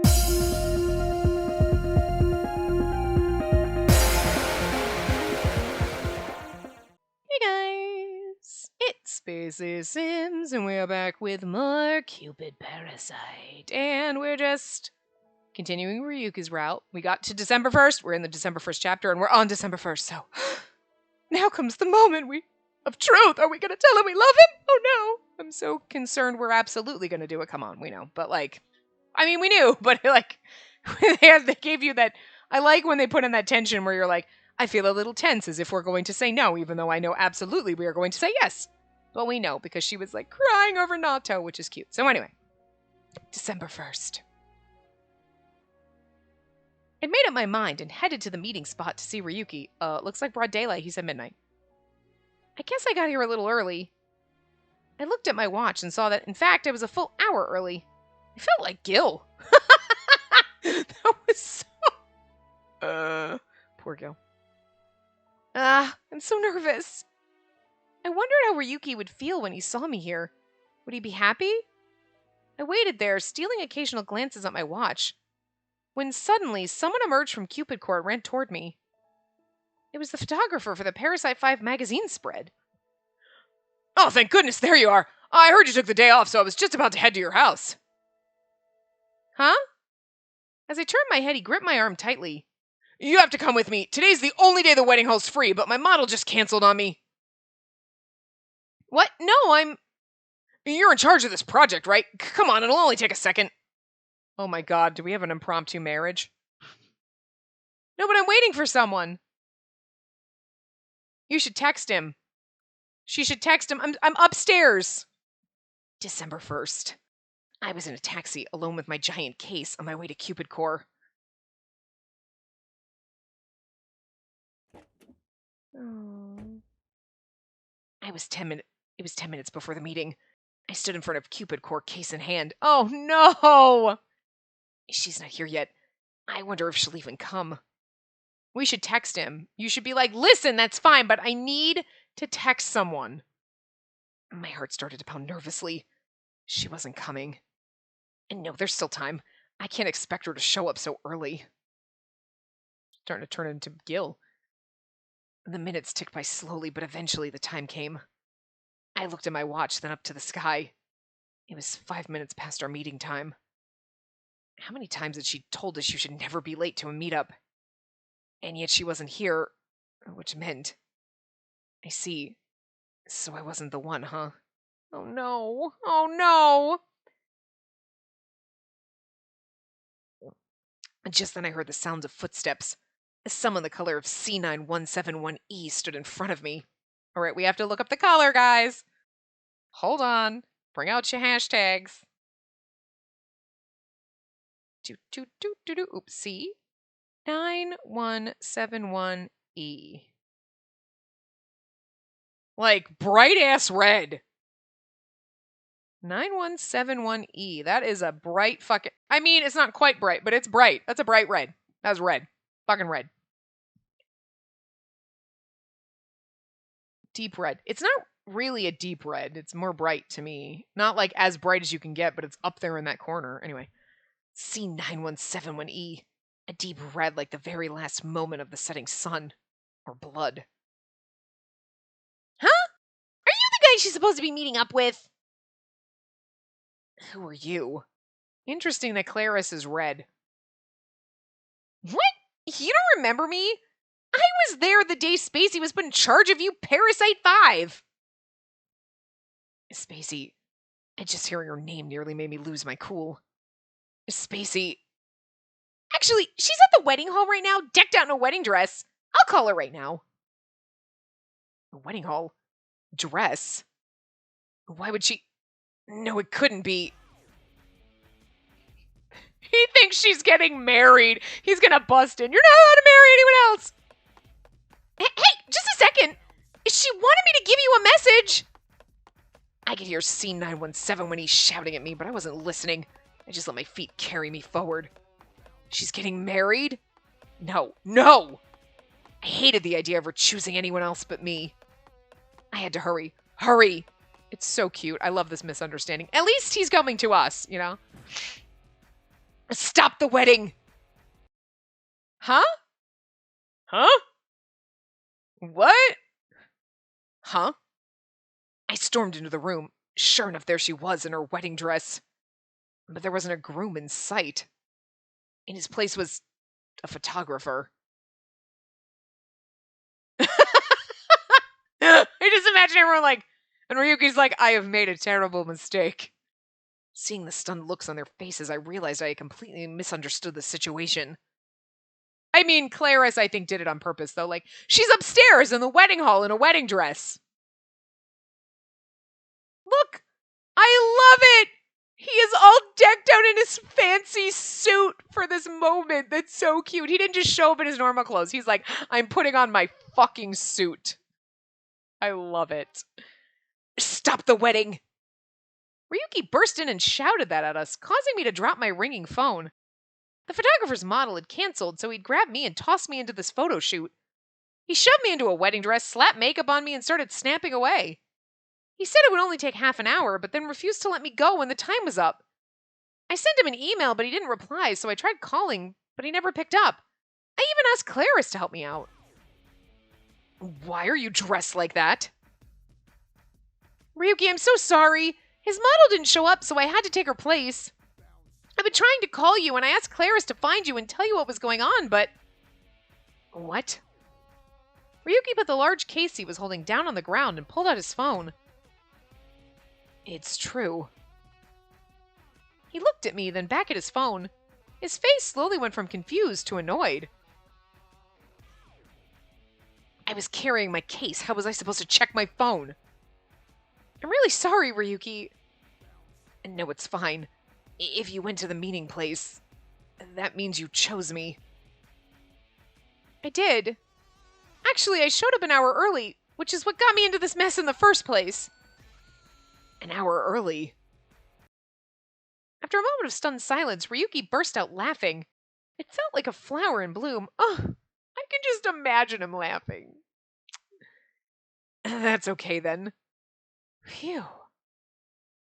Hey guys, it's Spacey Sims, and we are back with more Cupid Parasite. And we're just continuing Ryuki's route. We got to December 1st, we're in the December 1st chapter, and we're on December 1st, so now comes the moment of truth. Are we gonna tell him we love him? Oh no! I'm so concerned we're absolutely gonna do it. Come on, we know. But we knew, but they gave you that. I like when they put in that tension where you're like, I feel a little tense as if we're going to say no, even though I know absolutely we are going to say yes. But we know because she was like crying over Nato, which is cute. So anyway, December 1st. I made up my mind and headed to the meeting spot to see Ryuki. Looks like broad daylight. He said midnight. I guess I got here a little early. I looked at my watch and saw that, in fact, I was a full hour early. I felt like Gil. That was so... Poor Gil. I'm so nervous. I wondered how Ryuki would feel when he saw me here. Would he be happy? I waited there, stealing occasional glances at my watch, when suddenly someone emerged from Cupid Court and ran toward me. It was the photographer for the Parasite 5 magazine spread. Oh, thank goodness, there you are. I heard you took the day off, so I was just about to head to your house. Huh? As I turned my head, he gripped my arm tightly. You have to come with me. Today's the only day the wedding hall's free, but my model just canceled on me. What? No, You're in charge of this project, right? Come on, it'll only take a second. Oh my god, do we have an impromptu marriage? No, but I'm waiting for someone. You should text him. She should text him. I'm upstairs. December 1st. I was in a taxi alone with my giant case on my way to Cupid Core. Oh. It was 10 minutes before the meeting. I stood in front of Cupid Core, case in hand. Oh no! She's not here yet. I wonder if she'll even come. We should text him. You should be like, listen, that's fine, but I need to text someone. My heart started to pound nervously. She wasn't coming. And no, there's still time. I can't expect her to show up so early. Starting to turn into Gil. The minutes ticked by slowly, but eventually the time came. I looked at my watch, then up to the sky. It was 5 minutes past our meeting time. How many times had she told us you should never be late to a meetup? And yet she wasn't here, which meant... I see. So I wasn't the one, huh? Oh no. Oh no! Just then I heard the sounds of footsteps. Someone the color of C9171E stood in front of me. All right, we have to look up the color, guys. Hold on. Bring out your hashtags. Oops, C 9171E. Like bright ass red. 9171E. That is a bright fucking... I mean, it's not quite bright, but it's bright. That's a bright red. That's red. Fucking red. Deep red. It's not really a deep red. It's more bright to me. Not like as bright as you can get, but it's up there in that corner. Anyway. C9171E. A deep red like the very last moment of the setting sun. Or blood. Huh? Are you the guy she's supposed to be meeting up with? Who are you? Interesting that Claris is red. What? You don't remember me? I was there the day Spacey was put in charge of you, Parasite 5. Spacey. Just hearing her name nearly made me lose my cool. Spacey. Actually, she's at the wedding hall right now, decked out in a wedding dress. I'll call her right now. A wedding hall? Dress? Why would she... No, it couldn't be. He thinks she's getting married. He's gonna bust in. You're not allowed to marry anyone else. Hey, just a second. She wanted me to give you a message. I could hear C917 when he's shouting at me, but I wasn't listening. I just let my feet carry me forward. She's getting married? No, no! I hated the idea of her choosing anyone else but me. I had to hurry. Hurry! It's so cute. I love this misunderstanding. At least he's coming to us, you know? Stop the wedding! Huh? Huh? What? Huh? I stormed into the room. Sure enough, there she was in her wedding dress. But there wasn't a groom in sight. In his place was a photographer. I just imagine everyone like, and Ryuki's like, I have made a terrible mistake. Seeing the stunned looks on their faces, I realized I had completely misunderstood the situation. I mean, Claris, I think, did it on purpose, though. Like, she's upstairs in the wedding hall in a wedding dress. Look! I love it! He is all decked out in his fancy suit for this moment. That's so cute. He didn't just show up in his normal clothes. He's like, I'm putting on my fucking suit. I love it. Stop the wedding! Ryuki burst in and shouted that at us, causing me to drop my ringing phone. The photographer's model had canceled, so he'd grabbed me and tossed me into this photo shoot. He shoved me into a wedding dress, slapped makeup on me, and started snapping away. He said it would only take half an hour, but then refused to let me go when the time was up. I sent him an email, but he didn't reply, so I tried calling, but he never picked up. I even asked Claris to help me out. Why are you dressed like that? Ryuki, I'm so sorry. His model didn't show up, so I had to take her place. I've been trying to call you, and I asked Claris to find you and tell you what was going on, but... What? Ryuki put the large case he was holding down on the ground and pulled out his phone. It's true. He looked at me, then back at his phone. His face slowly went from confused to annoyed. I was carrying my case. How was I supposed to check my phone? I'm really sorry, Ryuki. No, it's fine. If you went to the meeting place, that means you chose me. I did. Actually, I showed up an hour early, which is what got me into this mess in the first place. An hour early? After a moment of stunned silence, Ryuki burst out laughing. It felt like a flower in bloom. Oh, I can just imagine him laughing. That's okay then. Phew.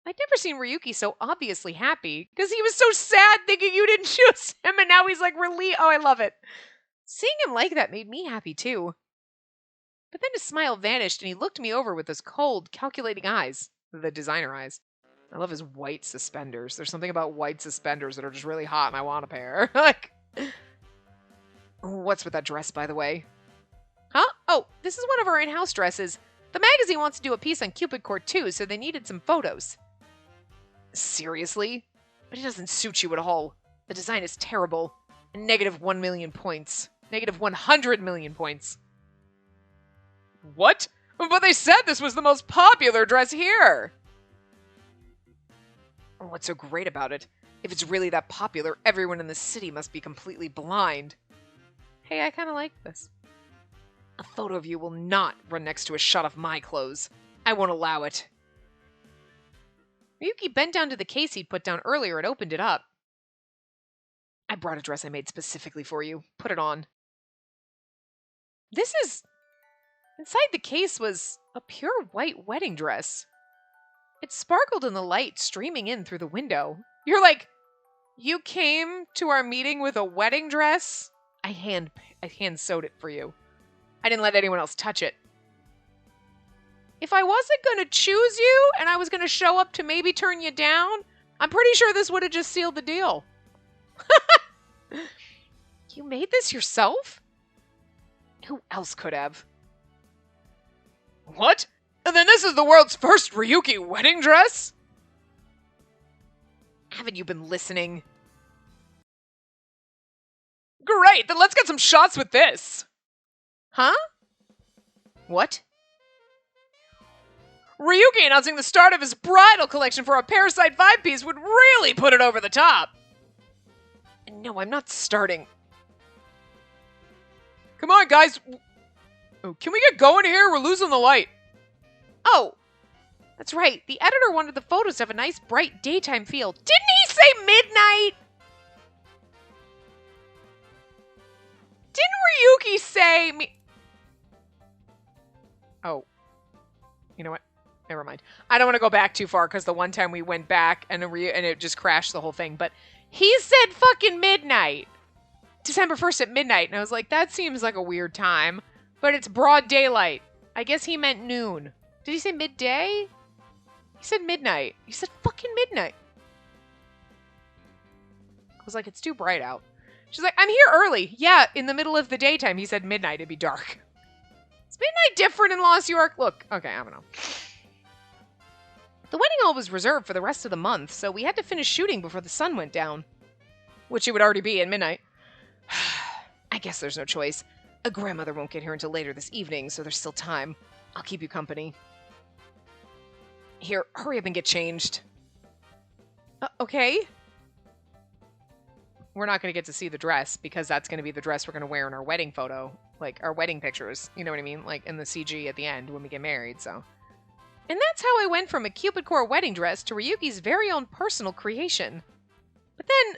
I'd never seen Ryuki so obviously happy, because he was so sad thinking you didn't choose him, and now he's like relieved. Oh, I love it. Seeing him like that made me happy too. But then his smile vanished, and he looked me over with those cold, calculating eyes. The designer eyes. I love his white suspenders. There's something about white suspenders that are just really hot, and I want a pair. Like, what's with that dress, by the way? Huh? Oh, this is one of our in-house dresses. The magazine wants to do a piece on Cupid Court too, so they needed some photos. Seriously? But it doesn't suit you at all. The design is terrible. Negative 1 million points. Negative 100 million points. What? But they said this was the most popular dress here! What's so great about it? If it's really that popular, everyone in the city must be completely blind. Hey, I kind of like this. A photo of you will not run next to a shot of my clothes. I won't allow it. Ryuki bent down to the case he'd put down earlier and opened it up. I brought a dress I made specifically for you. Put it on. This is... Inside the case was a pure white wedding dress. It sparkled in the light streaming in through the window. You're like, you came to our meeting with a wedding dress? I hand sewed it for you. I didn't let anyone else touch it. If I wasn't going to choose you and I was going to show up to maybe turn you down, I'm pretty sure this would have just sealed the deal. You made this yourself? Who else could have? What? And then this is the world's first Ryuki wedding dress? Haven't you been listening? Great, then let's get some shots with this. Huh? What? Ryuki announcing the start of his bridal collection for a Parasite 5-piece would really put it over the top. No, I'm not starting. Come on, guys. Oh, can we get going here? We're losing the light. Oh, that's right. The editor wanted the photos to have a nice, bright daytime feel. Didn't he say midnight? Didn't Ryuki say me? Oh, you know what? Never mind. I don't want to go back too far because the one time we went back and it just crashed the whole thing. But He said fucking midnight. December 1st at midnight. And I was like, that seems like a weird time. But it's broad daylight. I guess he meant noon. Did he say midday? He said midnight. He said fucking midnight. I was like, it's too bright out. She's like, I'm here early. Yeah, in the middle of the daytime. He said midnight. It'd be dark. Is midnight different in Lost York? Look, okay, I don't know. The wedding hall was reserved for the rest of the month, so we had to finish shooting before the sun went down. Which it would already be at midnight. I guess there's no choice. A grandmother won't get here until later this evening, so there's still time. I'll keep you company. Here, hurry up and get changed. Okay. We're not going to get to see the dress, because that's going to be the dress we're going to wear in our wedding photo. Like, our wedding pictures. You know what I mean? Like, in the CG at the end when we get married, so. And that's how I went from a Cupid core wedding dress to Ryuki's very own personal creation. But then,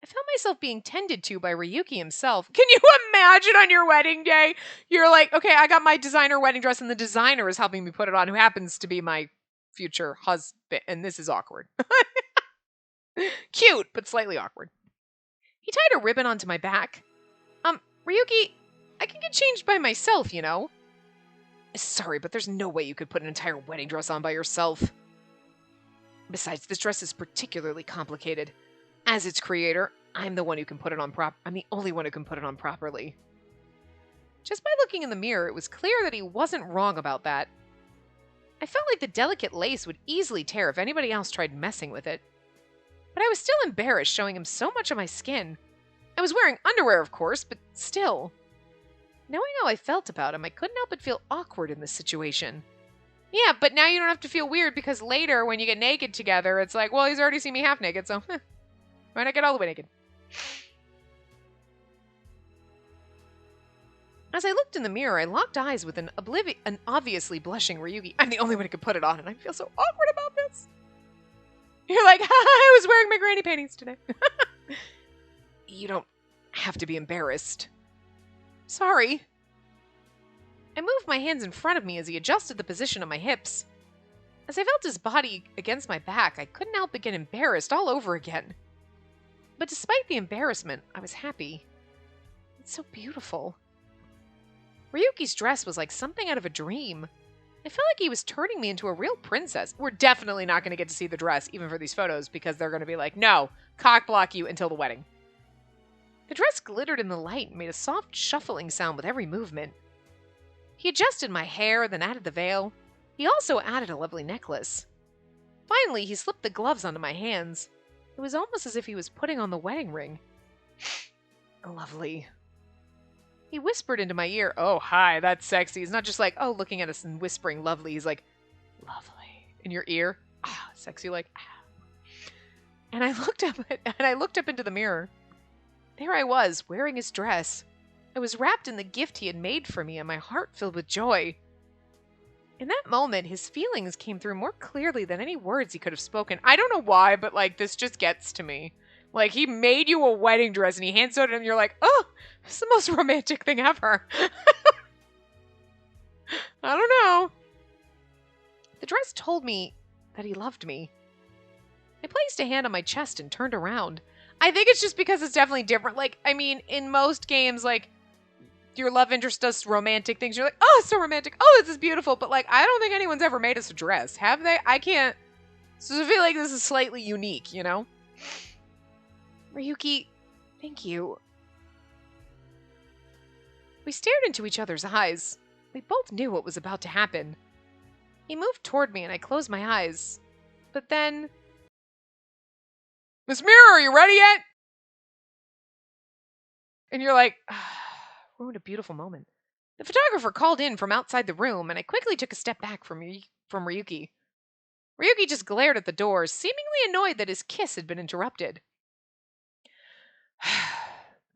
I found myself being tended to by Ryuki himself. Can you imagine on your wedding day? You're like, okay, I got my designer wedding dress, and the designer is helping me put it on, who happens to be my future husband. And this is awkward. Cute, but slightly awkward. He tied a ribbon onto my back. Ryuki, I can get changed by myself, you know. Sorry, but there's no way you could put an entire wedding dress on by yourself. Besides, this dress is particularly complicated. As its creator, I'm the one who can put it on I'm the only one who can put it on properly. Just by looking in the mirror, it was clear that he wasn't wrong about that. I felt like the delicate lace would easily tear if anybody else tried messing with it. But I was still embarrassed showing him so much of my skin. I was wearing underwear, of course, but still. Knowing how I felt about him, I couldn't help but feel awkward in this situation. Yeah, but now you don't have to feel weird because later, when you get naked together, it's like, well, he's already seen me half naked, so why not get all the way naked? As I looked in the mirror, I locked eyes with an obviously blushing Ryuki. I'm the only one who could put it on, and I feel so awkward about this. You're like, I was wearing my granny panties today. You don't have to be embarrassed. Sorry. I moved my hands in front of me as he adjusted the position of my hips. As I felt his body against my back, I couldn't help but get embarrassed all over again. But despite the embarrassment, I was happy. It's so beautiful. Ryuki's dress was like something out of a dream. I felt like he was turning me into a real princess. We're definitely not going to get to see the dress, even for these photos, because they're going to be like, no, cock block you until the wedding. The dress glittered in the light and made a soft shuffling sound with every movement. He adjusted my hair, then added the veil. He also added a lovely necklace. Finally, he slipped the gloves onto my hands. It was almost as if he was putting on the wedding ring. Lovely. He whispered into my ear, oh, hi, that's sexy. He's not just like, oh, looking at us and whispering lovely. He's like, lovely. In your ear? Ah, sexy like, ah. And I looked up into the mirror. There I was, wearing his dress. I was wrapped in the gift he had made for me, and my heart filled with joy. In that moment, his feelings came through more clearly than any words he could have spoken. I don't know why, but, like, this just gets to me. Like, he made you a wedding dress, and he hands it, and you're like, oh, it's the most romantic thing ever. I don't know. The dress told me that he loved me. I placed a hand on my chest and turned around. I think it's just because it's definitely different. Like, I mean, in most games, like, your love interest does romantic things. You're like, oh, it's so romantic. Oh, this is beautiful. But, like, I don't think anyone's ever made us a dress. Have they? I can't. So I feel like this is slightly unique, you know? Ryuki, thank you. We stared into each other's eyes. We both knew what was about to happen. He moved toward me and I closed my eyes. But then... Miss Mirror, are you ready yet? And you're like, ruined a beautiful moment. The photographer called in from outside the room, and I quickly took a step back from Ryuki. Ryuki just glared at the door, seemingly annoyed that his kiss had been interrupted.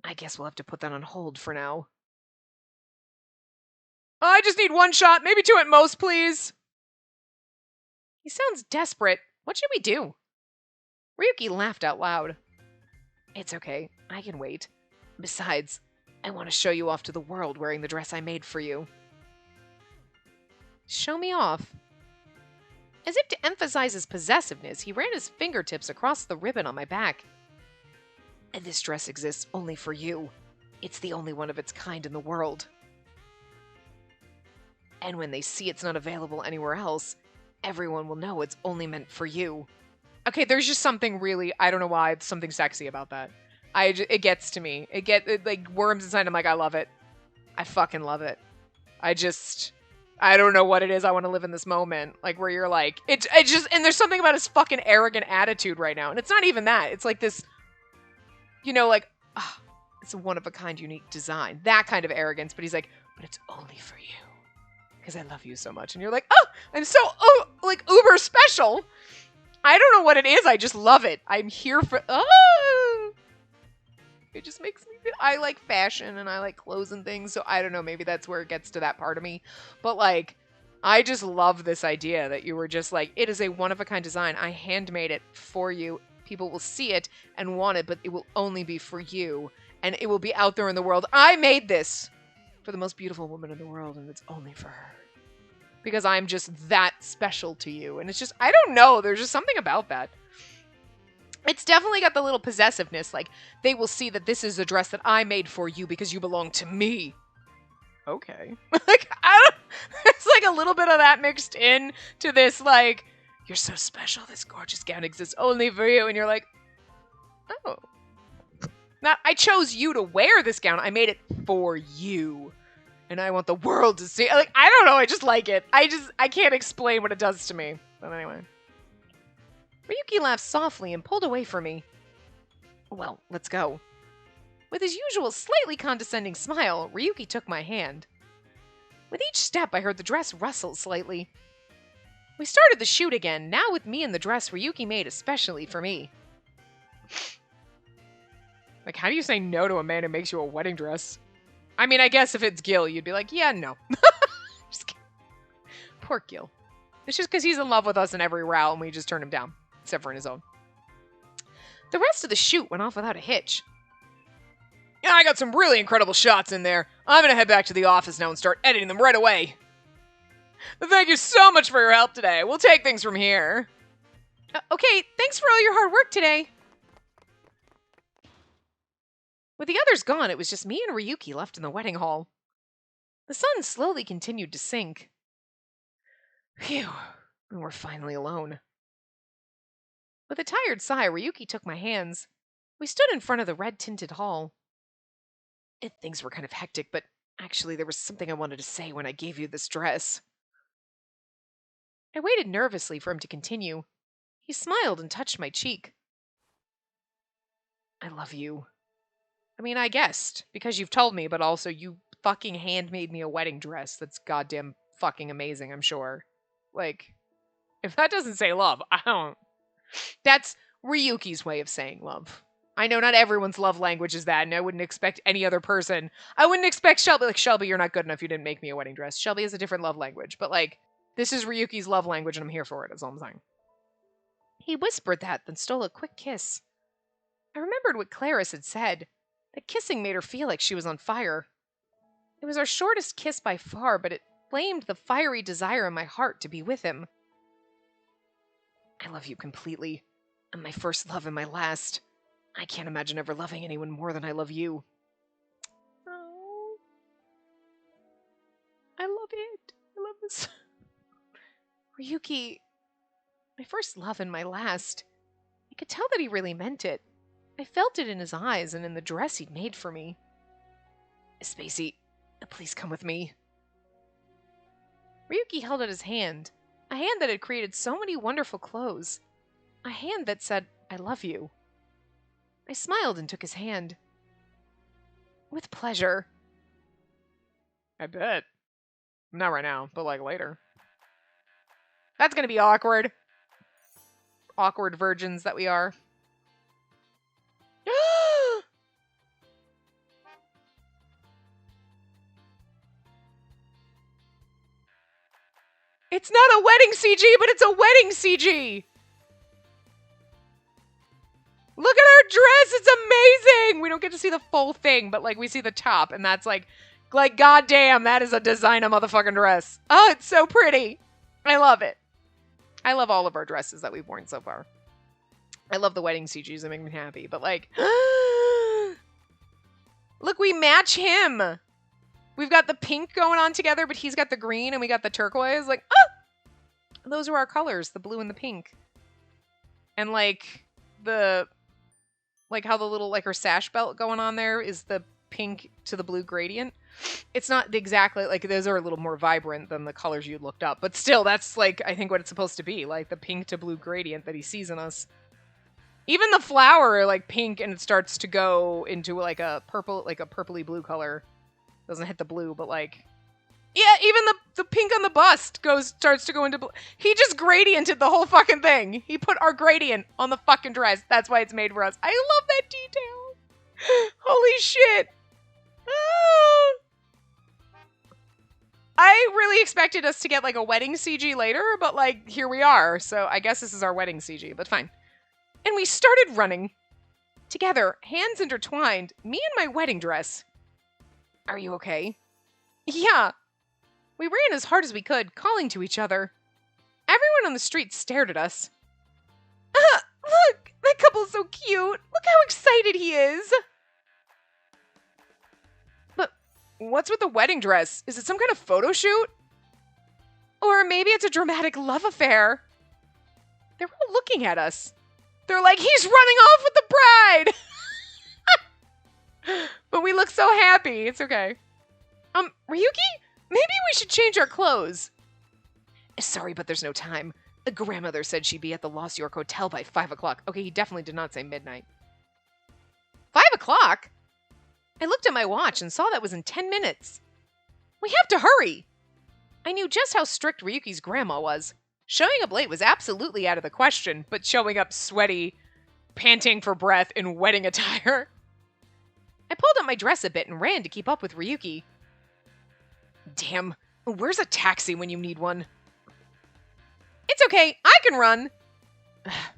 I guess we'll have to put that on hold for now. I just need one shot, maybe two at most, please. He sounds desperate. What should we do? Ryuki laughed out loud. It's okay. I can wait. Besides, I want to show you off to the world wearing the dress I made for you. Show me off. As if to emphasize his possessiveness, he ran his fingertips across the ribbon on my back. And this dress exists only for you. It's the only one of its kind in the world. And when they see it's not available anywhere else, everyone will know it's only meant for you. Okay, there's just something really, I don't know why, something sexy about that. It gets to me. It like worms inside. I'm like, I love it. I fucking love it. I don't know what it is. I want to live in this moment. Like, where you're like, it just, and there's something about his fucking arrogant attitude right now. And it's not even that. It's like this, you know, like, oh, it's a one-of-a-kind, unique design. That kind of arrogance. But he's like, but it's only for you. Because I love you so much. And you're like, oh, I'm so, like, uber special. I don't know what it is. I just love it. I'm here for, it just makes me feel, I like fashion and I like clothes and things. So I don't know. Maybe that's where it gets to that part of me. But like, I just love this idea that you were just like, it is a one-of-a-kind design. I handmade it for you. People will see it and want it, but it will only be for you. And it will be out there in the world. I made this for the most beautiful woman in the world, and it's only for her. Because I'm just that special to you. And it's just, I don't know. There's just something about that. It's definitely got the little possessiveness. Like, they will see that this is a dress that I made for you because you belong to me. Okay. Like, it's like a little bit of that mixed in to this, like, you're so special. This gorgeous gown exists only for you. And you're like, oh. Not, I chose you to wear this gown. I made it for you. And I want the world to see. Like, I don't know. I just like it. I can't explain what it does to me. But anyway. Ryuki laughed softly and pulled away from me. Well, let's go. With his usual slightly condescending smile, Ryuki took my hand. With each step, I heard the dress rustle slightly. We started the shoot again, now with me in the dress Ryuki made especially for me. Like, how do you say no to a man who makes you a wedding dress? I mean, I guess if it's Gil, you'd be like, yeah, no. Just kidding. Poor Gil. It's just because he's in love with us in every route and we just turned him down. Except for in his own. The rest of the shoot went off without a hitch. Yeah, I got some really incredible shots in there. I'm going to head back to the office now and start editing them right away. Thank you so much for your help today. We'll take things from here. Okay, thanks for all your hard work today. With the others gone, it was just me and Ryuki left in the wedding hall. The sun slowly continued to sink. Phew, and we're finally alone. With a tired sigh, Ryuki took my hands. We stood in front of the red-tinted hall. Things were kind of hectic, but actually there was something I wanted to say when I gave you this dress. I waited nervously for him to continue. He smiled and touched my cheek. I love you. I mean, I guessed, because you've told me, but also you fucking handmade me a wedding dress that's goddamn fucking amazing, I'm sure. Like, if that doesn't say love, I don't... That's Ryuki's way of saying love. I know not everyone's love language is that, and I wouldn't expect any other person. I wouldn't expect Shelby, like, Shelby, you're not good enough, you didn't make me a wedding dress. Shelby has a different love language, but, like, this is Ryuki's love language, and I'm here for it, that's all I'm saying. He whispered that, then stole a quick kiss. I remembered what Clarice had said, that kissing made her feel like she was on fire. It was our shortest kiss by far, but it flamed the fiery desire in my heart to be with him. I love you completely. I'm my first love and my last. I can't imagine ever loving anyone more than I love you. Oh. I love it. I love this. Ryuki, my first love and my last. I could tell that he really meant it. I felt it in his eyes and in the dress he'd made for me. Spacey, please come with me. Ryuki held out his hand. A hand that had created so many wonderful clothes. A hand that said, I love you. I smiled and took his hand. With pleasure. I bet. Not right now, but like later. That's gonna be awkward. Awkward virgins that we are. It's not a wedding CG, but it's a wedding CG! Look at her dress! It's amazing! We don't get to see the full thing, but, like, we see the top, and that's, like, goddamn, that is a designer motherfucking dress. Oh, it's so pretty! I love it. I love all of our dresses that we've worn so far. I love the wedding CGs, they make me happy, but, like, Look, we match him. We've got the pink going on together, but he's got the green and we got the turquoise. Like, ah! Those are our colors, the blue and the pink. And like how the little like her sash belt going on there is the pink to the blue gradient. It's not exactly like those are a little more vibrant than the colors you looked up, but still that's like I think what it's supposed to be, like the pink to blue gradient that he sees in us. Even the flower like pink and it starts to go into like a purple, like a purpley blue color. Doesn't hit the blue, but like yeah, even the pink on the bust starts to go into blue. He just gradiented the whole fucking thing. He put our gradient on the fucking dress. That's why it's made for us. I love that detail. Holy shit. Ah. I really expected us to get like a wedding CG later, but like here we are. So I guess this is our wedding CG, but fine. And we started running together, hands intertwined, me in my wedding dress. Are you okay? Yeah. We ran as hard as we could, calling to each other. Everyone on the street stared at us. Look! That couple's so cute! Look how excited he is! But what's with the wedding dress? Is it some kind of photo shoot? Or maybe it's a dramatic love affair. They're all looking at us. They're like, he's running off with the bride! But we look so happy. It's okay. Ryuki? Maybe we should change our clothes. Sorry, but there's no time. The grandmother said she'd be at the Lost York Hotel by 5 o'clock. Okay, he definitely did not say midnight. 5 o'clock? I looked at my watch and saw that was in 10 minutes. We have to hurry. I knew just how strict Ryuki's grandma was. Showing up late was absolutely out of the question, but showing up sweaty, panting for breath in wedding attire. I pulled up my dress a bit and ran to keep up with Ryuki. Damn, where's a taxi when you need one? It's okay, I can run.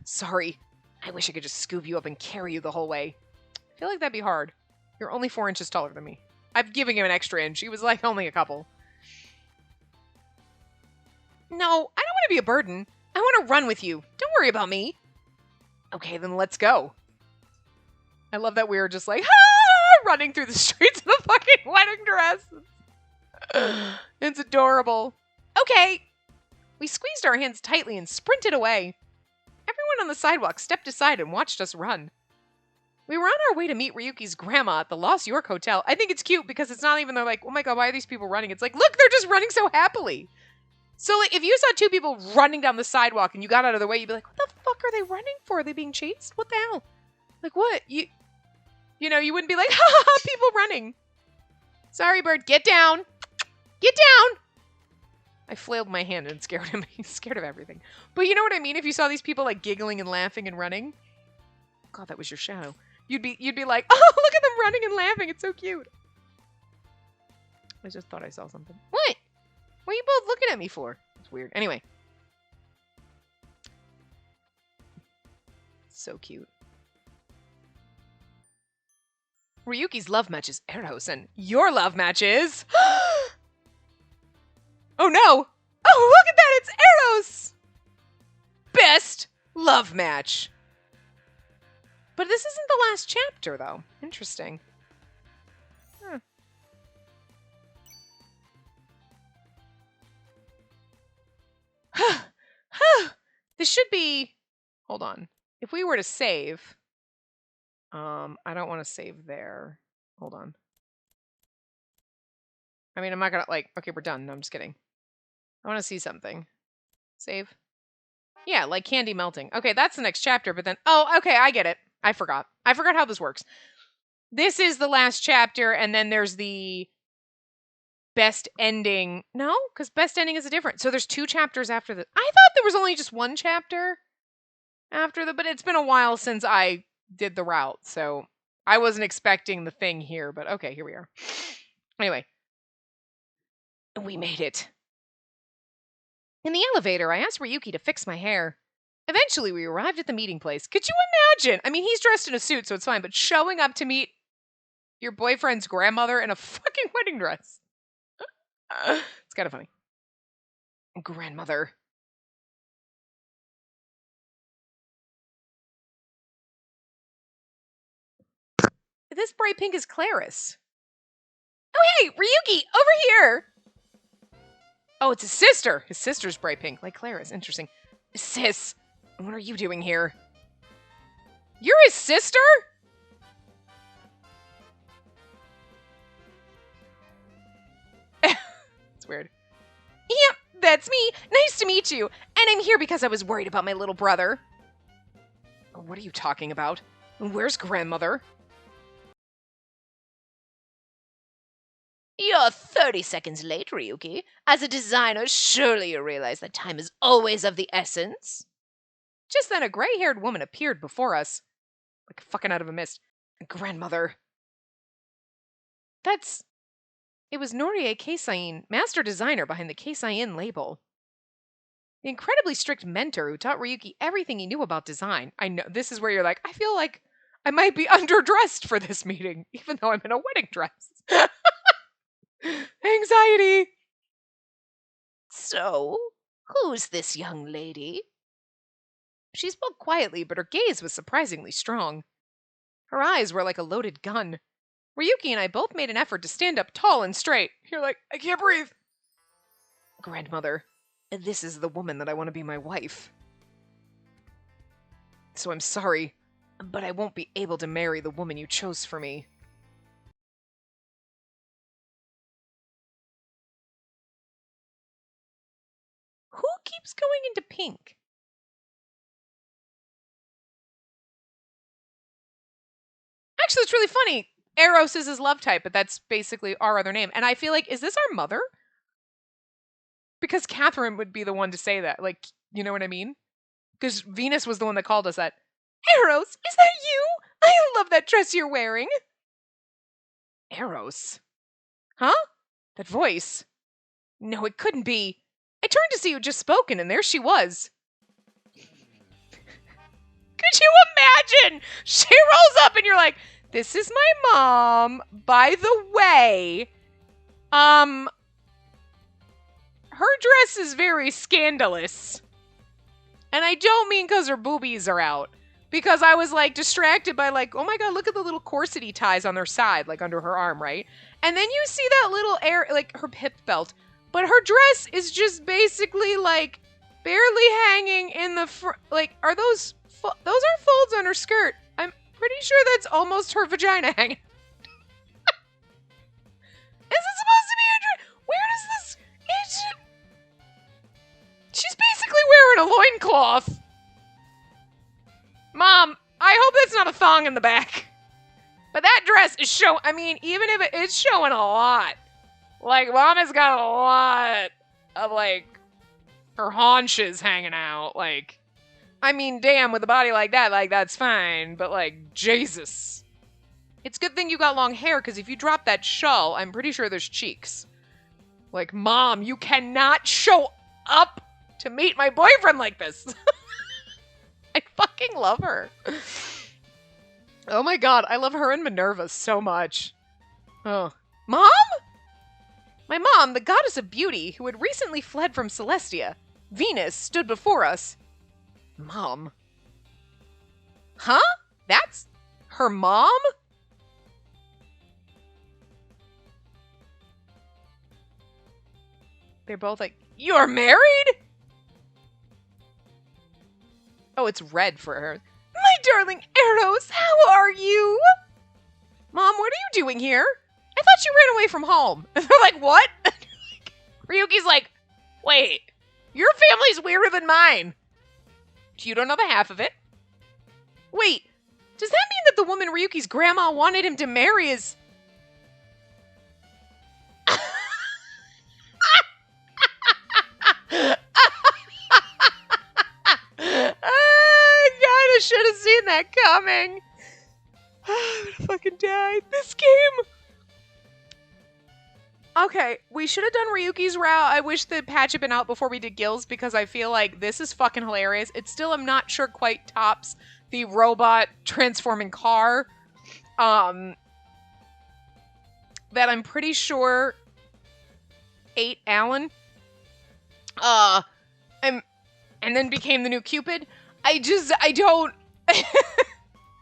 Sorry, I wish I could just scoop you up and carry you the whole way. I feel like that'd be hard. You're only 4 inches taller than me. I'm giving him an extra inch. He was like only a couple. No, I don't want to be a burden. I want to run with you. Don't worry about me. Okay, then let's go. I love that we were just like, running through the streets in a fucking wedding dress. It's adorable. Okay. We squeezed our hands tightly and sprinted away. Everyone on the sidewalk stepped aside and watched us run. We were on our way to meet Ryuki's grandma at the Lost York Hotel. I think it's cute because it's not even they're like, oh my god, why are these people running? It's like, look, they're just running so happily. So like, if you saw two people running down the sidewalk and you got out of the way, you'd be like, what the fuck are they running for? Are they being chased? What the hell? Like what? You know, you wouldn't be like, ha ha ha, people running. Sorry, bird, get down. Get down! I flailed my hand and scared him. He's scared of everything. But you know what I mean? If you saw these people like giggling and laughing and running. God, that was your shadow. You'd be like, oh, look at them running and laughing. It's so cute. I just thought I saw something. What? What are you both looking at me for? It's weird. Anyway. So cute. Ryuki's love match is Eros, and your love match is... Oh no! Oh, look at that! It's Eros! Best love match. But this isn't the last chapter, though. Interesting. This should be... Hold on. If we were to save... I don't want to save there. Hold on. I mean, I'm not gonna, like... Okay, we're done. No, I'm just kidding. I want to see something. Save. Yeah, like candy melting. Okay, that's the next chapter, but then... Oh, okay, I get it. I forgot. I forgot how this works. This is the last chapter, and then there's the best ending. No? Because best ending is a different. So there's 2 chapters after the... I thought there was only just 1 chapter after the... But it's been a while since I did the route, so I wasn't expecting the thing here, but okay, here we are. Anyway. We made it. In the elevator, I asked Ryuki to fix my hair. Eventually, we arrived at the meeting place. Could you imagine? I mean, he's dressed in a suit, so it's fine, but showing up to meet your boyfriend's grandmother in a fucking wedding dress. It's kind of funny. Grandmother. This bright pink is Claris. Hey, Ryuki, over here! Oh, it's his sister. His sister's bright pink, like Clara's. Interesting. Sis, what are you doing here? You're his sister? It's weird. Yep, that's me. Nice to meet you. And I'm here because I was worried about my little brother. What are you talking about? Where's grandmother? You're 30 seconds late, Ryuki. As a designer, surely you realize that time is always of the essence. Just then, a gray-haired woman appeared before us. Like fucking out of a mist. Grandmother. It was Norie Keisain, master designer behind the Keisain label. The incredibly strict mentor who taught Ryuki everything he knew about design. I know, this is where you're like, I feel like I might be underdressed for this meeting, even though I'm in a wedding dress. Anxiety. So, who's this young lady? She spoke quietly, but her gaze was surprisingly strong. Her eyes were like a loaded gun. Ryuki and I both made an effort to stand up tall and straight. You're like, I can't breathe. Grandmother, this is the woman that I want to be my wife. So I'm sorry, but I won't be able to marry the woman you chose for me. Who keeps going into pink? Actually, it's really funny. Eros is his love type, but that's basically our other name. And I feel like, is this our mother? Because Catherine would be the one to say that. Like, you know what I mean? Because Venus was the one that called us that. Eros, is that you? I love that dress you're wearing. Eros? Huh? That voice? No, it couldn't be. I turned to see who had just spoken, and there she was. Could you imagine? She rolls up and you're like, this is my mom. By the way, her dress is very scandalous. And I don't mean because her boobies are out. Because I was like distracted by like, oh my god, look at the little corsety ties on her side, like under her arm, right? And then you see that little like her hip belt. But her dress is just basically like barely hanging in the front. Like, are those are folds on her skirt. I'm pretty sure that's almost her vagina hanging. Is it supposed to be a dress? Where does this... She's basically wearing a loincloth. Mom, I hope that's not a thong in the back. But that dress is showing... I mean, even if it's showing a lot. Like, Mom has got a lot of, like, her haunches hanging out. Like, I mean, damn, with a body like that, like, that's fine. But, like, Jesus. It's a good thing you got long hair, because if you drop that shawl, I'm pretty sure there's cheeks. Like, Mom, you cannot show up to meet my boyfriend like this. I fucking love her. Oh my god, I love her and Minerva so much. Oh. Mom? My mom, the goddess of beauty, who had recently fled from Celestia, Venus, stood before us. Mom? Huh? That's her mom? They're both like, you're married? Oh, it's red for her. My darling Eros, how are you? Mom, what are you doing here? I thought you ran away from home. And they're like, what? Ryuki's like, wait, your family's weirder than mine. You don't know the half of it. Wait, does that mean that the woman Ryuki's grandma wanted him to marry is... I should have seen that coming. I'm gonna fucking die. This game. Okay, we should have done Ryuki's route. I wish the patch had been out before we did Gil's because I feel like this is fucking hilarious. It still, I'm not sure, quite tops the robot transforming car. That I'm pretty sure ate Alan. And then became the new Cupid. I don't.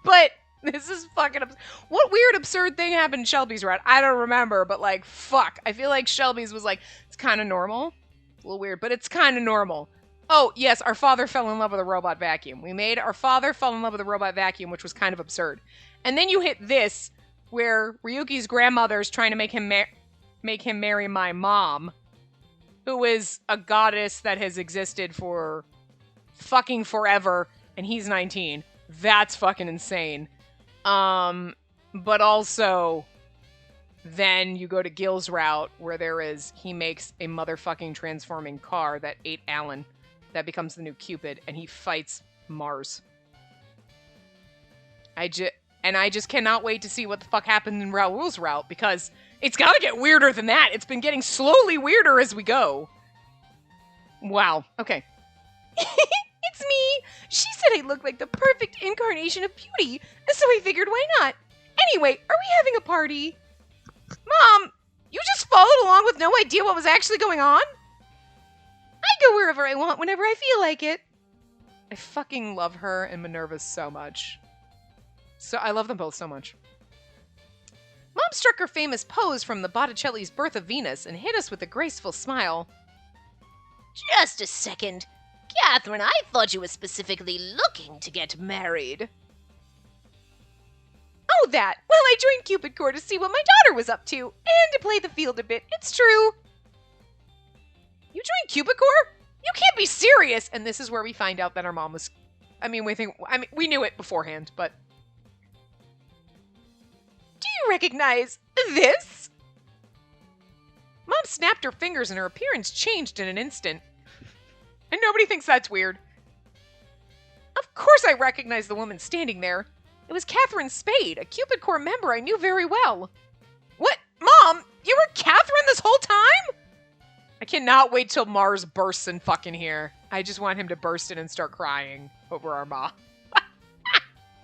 But This is fucking what weird absurd thing happened in Shelby's route? I don't remember, but like, fuck. I feel like Shelby's was like, it's kind of normal. It's a little weird, but it's kind of normal. Oh, yes, our father fell in love with a robot vacuum. We made our father fall in love with a robot vacuum, which was kind of absurd. And then you hit this, where Ryuki's grandmother's trying to make him marry my mom, who is a goddess that has existed for fucking forever, and he's 19. That's fucking insane. But also, then you go to Gil's route, where he makes a motherfucking transforming car that ate Alan. That becomes the new Cupid, and he fights Mars. I just cannot wait to see what the fuck happens in Raoul's route, because it's gotta get weirder than that. It's been getting slowly weirder as we go. Wow. Okay. It's me. She said I looked like the perfect incarnation of beauty, so I figured why not? Anyway, are we having a party? Mom, you just followed along with no idea what was actually going on? I go wherever I want whenever I feel like it. I fucking love her and Minerva so much. So I love them both so much. Mom struck her famous pose from the Botticelli's Birth of Venus and hit us with a graceful smile. Just a second. Catherine, I thought you were specifically looking to get married. Oh, that. Well, I joined Cupid Corps to see what my daughter was up to, and to play the field a bit. It's true. You joined Cupid Corps? You can't be serious! And this is where we find out that our mom was... we knew it beforehand, but... Do you recognize this? Mom snapped her fingers and her appearance changed in an instant. And nobody thinks that's weird. Of course I recognize the woman standing there. It was Catherine Spade, a Cupid Corps member I knew very well. What? Mom, you were Catherine this whole time? I cannot wait till Mars bursts in fucking here. I just want him to burst in and start crying over our mom.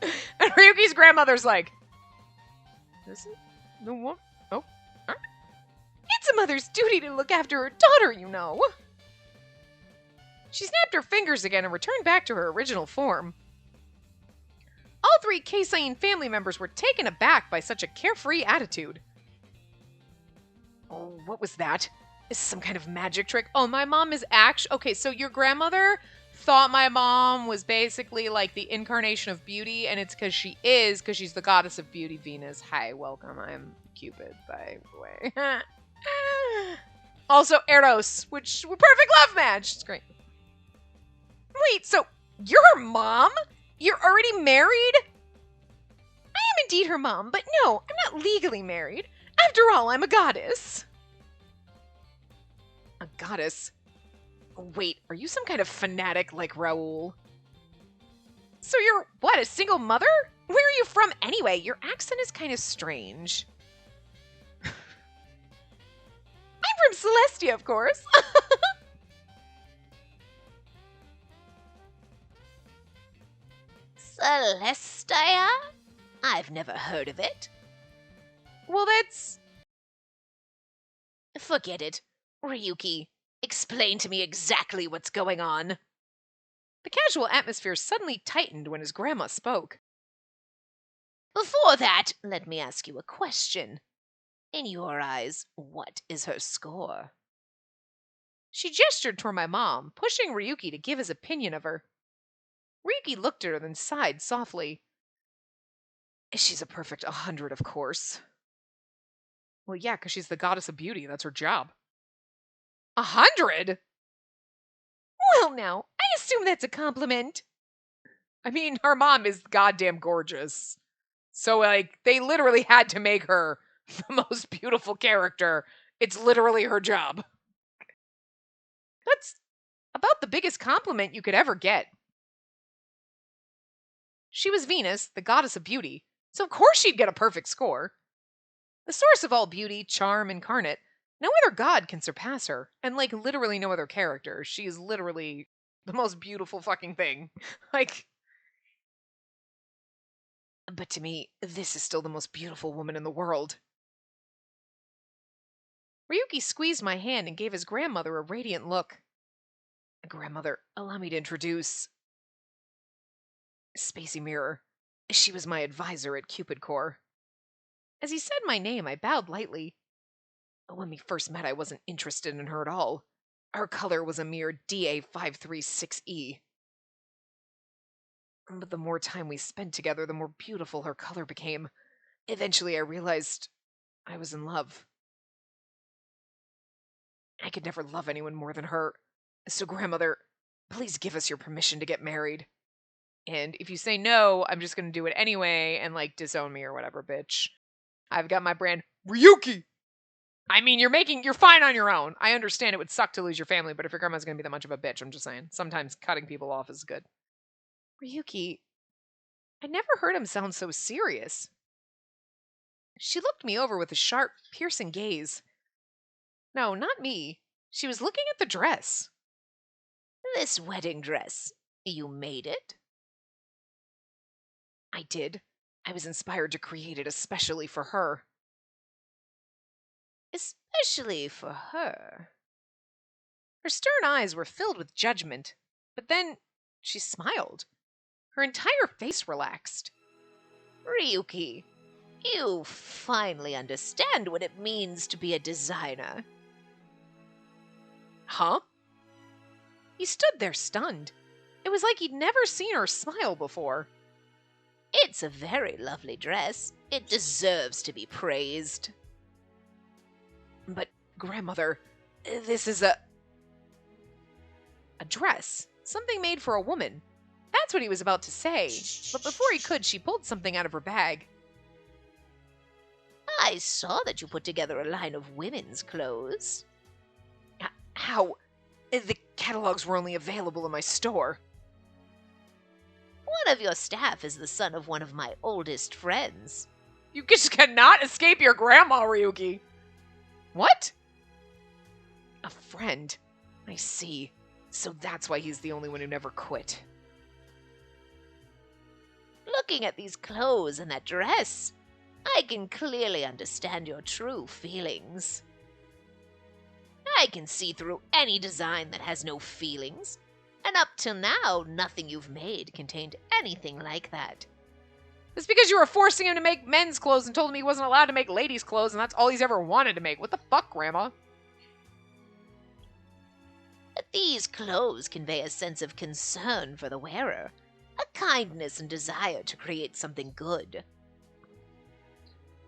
And Ryuki's grandmother's like, this is the one. Oh. Right. It's a mother's duty to look after her daughter, you know. She snapped her fingers again and returned back to her original form. All three Keisain family members were taken aback by such a carefree attitude. Oh, what was that? Is this some kind of magic trick? Oh, my mom is actually... Okay, so your grandmother thought my mom was basically like the incarnation of beauty, and it's because she's the goddess of beauty, Venus. Hi, welcome. I'm Cupid, by the way. Also, Eros, which were perfect love match. It's great. Wait, so you're her mom? You're already married? I am indeed her mom, but no, I'm not legally married. After all, I'm a goddess. A goddess? Wait, are you some kind of fanatic like Raoul? So you're, what, a single mother? Where are you from anyway? Your accent is kind of strange. I'm from Celestia, of course. Celestia? I've never heard of it. Well, that's... Forget it. Ryuki, explain to me exactly what's going on. The casual atmosphere suddenly tightened when his grandma spoke. Before that, let me ask you a question. In your eyes, what is her score? She gestured toward my mom, pushing Ryuki to give his opinion of her. Ryuki looked at her, then sighed softly. She's a perfect 100, of course. Well, yeah, because she's the goddess of beauty. That's her job. 100? Well, now, I assume that's a compliment. I mean, her mom is goddamn gorgeous. So, like, they literally had to make her the most beautiful character. It's literally her job. That's about the biggest compliment you could ever get. She was Venus, the goddess of beauty, so of course she'd get a perfect score. The source of all beauty, charm, incarnate, no other god can surpass her, and like literally no other character. She is literally the most beautiful fucking thing. Like, but to me, this is still the most beautiful woman in the world. Ryuki squeezed my hand and gave his grandmother a radiant look. Grandmother, allow me to introduce... Spacey Mirror. She was my advisor at Cupid Corps. As he said my name, I bowed lightly. When we first met, I wasn't interested in her at all. Her color was a mere DA536E. But the more time we spent together, the more beautiful her color became. Eventually, I realized I was in love. I could never love anyone more than her. So, Grandmother, please give us your permission to get married. And if you say no, I'm just going to do it anyway and, like, disown me or whatever, bitch. I've got my brand, Ryuki! I mean, you're fine on your own. I understand it would suck to lose your family, but if your grandma's going to be that much of a bitch, I'm just saying. Sometimes cutting people off is good. Ryuki, I never heard him sound so serious. She looked me over with a sharp, piercing gaze. No, not me. She was looking at the dress. This wedding dress, you made it? I did. I was inspired to create it especially for her. Especially for her. Her stern eyes were filled with judgment, but then she smiled. Her entire face relaxed. Ryuki, you finally understand what it means to be a designer. Huh? He stood there stunned. It was like he'd never seen her smile before. It's a very lovely dress. It deserves to be praised. But, Grandmother, this is a dress. Something made for a woman. That's what he was about to say. But before he could, she pulled something out of her bag. I saw that you put together a line of women's clothes. How? The catalogs were only available in my store. One of your staff is the son of one of my oldest friends. You just cannot escape your grandma, Ryuki. What? A friend. I see. So that's why he's the only one who never quit. Looking at these clothes and that dress, I can clearly understand your true feelings. I can see through any design that has no feelings, and up till now, nothing you've made contained anything like that. It's because you were forcing him to make men's clothes and told him he wasn't allowed to make ladies' clothes, and that's all he's ever wanted to make. What the fuck, Grandma? But these clothes convey a sense of concern for the wearer, a kindness and desire to create something good.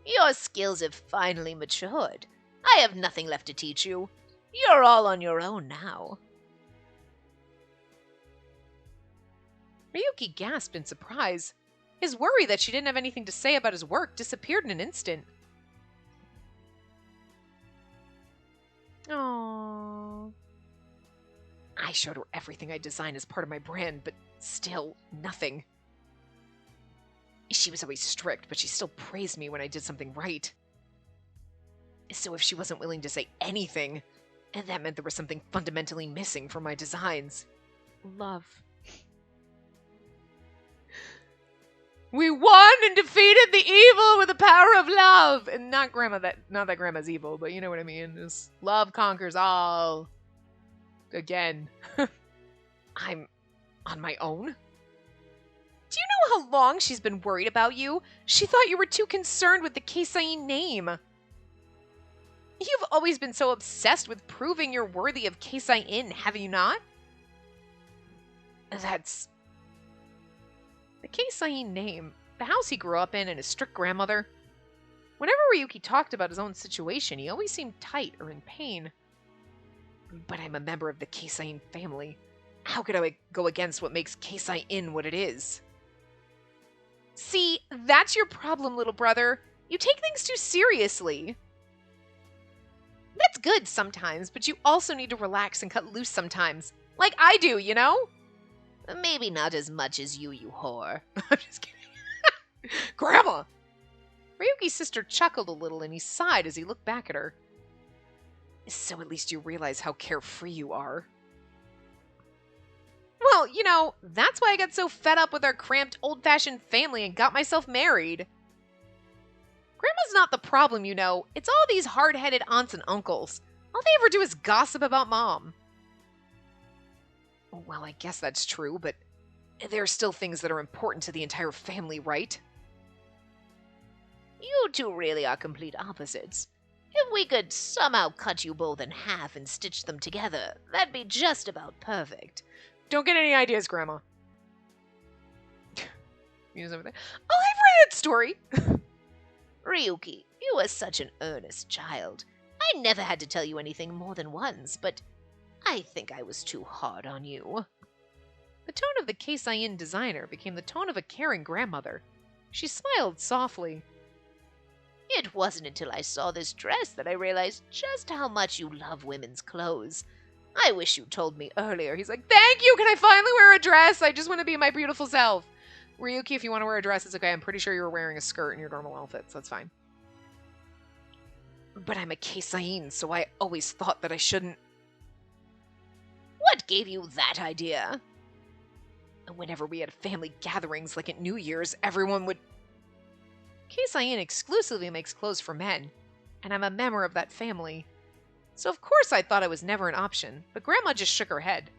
Your skills have finally matured. I have nothing left to teach you. You're all on your own now. Ryuki gasped in surprise. His worry that she didn't have anything to say about his work disappeared in an instant. Aww. I showed her everything I designed as part of my brand, but still, nothing. She was always strict, but she still praised me when I did something right. So if she wasn't willing to say anything, that meant there was something fundamentally missing from my designs. Love. We won and defeated the evil with the power of love. And not that grandma's evil, but you know what I mean. Just love conquers all. Again. I'm on my own? Do you know how long she's been worried about you? She thought you were too concerned with the Keisain name. You've always been so obsessed with proving you're worthy of Keisain, have you not? That's... The Keisain name, the house he grew up in, and his strict grandmother. Whenever Ryuki talked about his own situation, he always seemed tight or in pain. But I'm a member of the Keisain family. How could I go against what makes Keisain what it is? See, that's your problem, little brother. You take things too seriously. That's good sometimes, but you also need to relax and cut loose sometimes. Like I do, you know? Maybe not as much as you whore. I'm just kidding. Grandma! Ryuki's sister chuckled a little and he sighed as he looked back at her. So at least you realize how carefree you are. Well, you know, that's why I got so fed up with our cramped, old-fashioned family and got myself married. Grandma's not the problem, you know. It's all these hard-headed aunts and uncles. All they ever do is gossip about Mom. Well, I guess that's true, but There are still things that are important to the entire family, right? You two really are complete opposites. If we could somehow cut you both in half and stitch them together, that'd be just about perfect. Don't get any ideas, Grandma. Use over there. Oh, I've read that story. Ryuki, you are such an earnest child. I never had to tell you anything more than once, but I think I was too hard on you. The tone of the Keisain designer became the tone of a caring grandmother. She smiled softly. It wasn't until I saw this dress that I realized just how much you love women's clothes. I wish you told me earlier. He's like, thank you, can I finally wear a dress? I just want to be my beautiful self. Ryuki, if you want to wear a dress, it's okay. I'm pretty sure you were wearing a skirt in your normal outfit, so that's fine. But I'm a Keisain, so I always thought that I shouldn't. What gave you that idea? Whenever we had family gatherings, like at New Year's, everyone would... Keisain exclusively makes clothes for men, and I'm a member of that family. So of course I thought it was never an option, but Grandma just shook her head.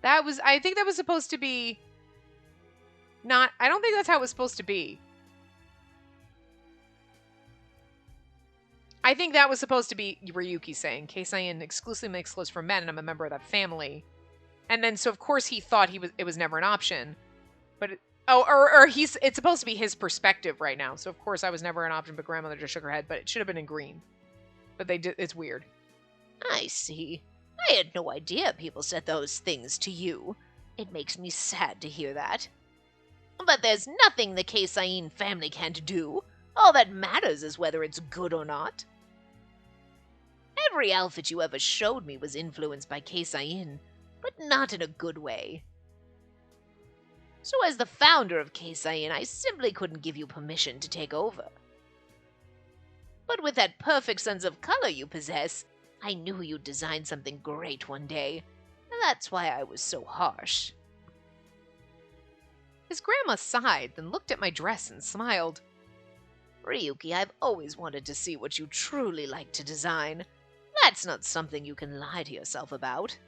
I think that was supposed to be... I don't think that's how it was supposed to be. I think that was supposed to be Ryuki saying, Keisain exclusively makes clothes for men, and I'm a member of that family. And then, so of course he thought it was never an option. But, it's supposed to be his perspective right now. So of course I was never an option, but Grandmother just shook her head. But it should have been in green. But it's weird. I see. I had no idea people said those things to you. It makes me sad to hear that. But there's nothing the Keisain family can't do. All that matters is whether it's good or not. Every outfit you ever showed me was influenced by Keisain, but not in a good way. So as the founder of Keisain, I simply couldn't give you permission to take over. But with that perfect sense of color you possess, I knew you'd design something great one day. And that's why I was so harsh. His grandma sighed, then looked at my dress and smiled. Ryuki, I've always wanted to see what you truly like to design. That's not something you can lie to yourself about.